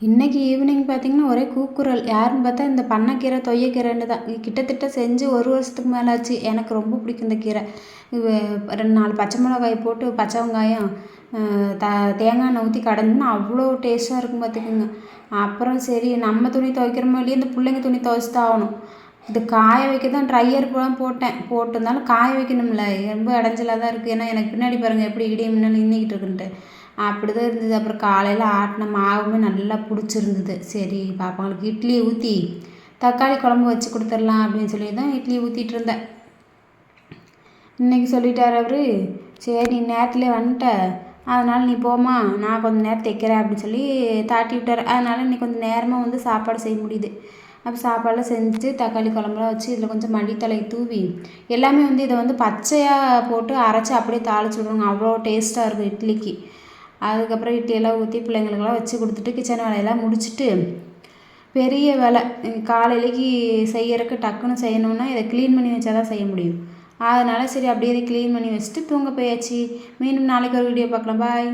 இன்றைக்கி ஈவினிங் பார்த்திங்கன்னா ஒரே கூக்குரல். யாருன்னு பார்த்தா இந்த பண்ணைக்கீரை, தொய்யக்கீரைன்னு தான். கிட்டத்தட்ட செஞ்சு 1 வருஷத்துக்கு மேலே ஆச்சு. எனக்கு ரொம்ப பிடிக்கும் இந்த கீரை. இது 2, 4 பச்சை மிளகாய் போட்டு பச்சை வெங்காயம் த தேங்காய் எண்ணெய் ஊற்றி கடைஞ்சோம்னா அவ்வளோ டேஸ்ட்டாக இருக்கும் பார்த்துக்குங்க. அப்புறம் சரி நம்ம துணி துவைக்கிறோமோ இல்லையோ இந்த பிள்ளைங்க துணி துவைச்சி தான் ஆகணும். இது காய வைக்க தான் ட்ரையர் போட்டேன். போட்டிருந்தாலும் காய வைக்கணும்ல, ரொம்ப இடைஞ்சலாக தான் இருக்குது. ஏன்னா எனக்கு பின்னாடி பாருங்கள் எப்படி இடியும் மின்னல் நின்றுக்கிட்டு இருக்குன்ட்டு. அப்படி தான் இருந்தது. அப்புறம் காலையில் ஆட்டின மாவுமே நல்லா பிடிச்சிருந்தது. சரி பாப்பாங்களுக்கு இட்லியை ஊற்றி தக்காளி குழம்பு வச்சு கொடுத்துடலாம் அப்படின்னு சொல்லி தான் இட்லியை ஊற்றிட்டு இருந்தேன். இன்றைக்கி சொல்லிட்டார் அவர், சரி நீ நேரத்துலேயே வந்துட்ட, அதனால் நீ போம்மா, நான் கொஞ்சம் நேரம் தைக்கிறேன் அப்படின்னு சொல்லி தாட்டி விட்டார். அதனால் இன்றைக்கி கொஞ்சம் நேரமாக வந்து சாப்பாடு செய்ய முடியுது. அப்போ சாப்பாடெலாம் செஞ்சுட்டு தக்காளி குழம்புலாம் வச்சு இதில் கொஞ்சம் மல்லித்தழை தூவி எல்லாமே வந்து இதை வந்து பச்சையாக போட்டு அரைச்சி அப்படியே தாளிச்சு விடுவாங்க. அவ்வளோ டேஸ்ட்டாக இருக்கும் இட்லிக்கு. அதுக்கப்புறம் இட்லியெல்லாம் ஊற்றி பிள்ளைங்களுக்கெல்லாம் வச்சு கொடுத்துட்டு கிச்சன் வேலையெல்லாம் முடிச்சுட்டு பெரிய வேலை காலையிலேக்கு செய்யறதுக்கு டக்குன்னு செய்யணுன்னா இதை க்ளீன் பண்ணி வச்சா தான் செய்ய முடியும். அதனால் சரி அப்படியே இதை க்ளீன் பண்ணி வச்சுட்டு தூங்க போயாச்சு. மீண்டும் நாளைக்கு ஒரு வீடியோ பார்க்கலாம். பாய்.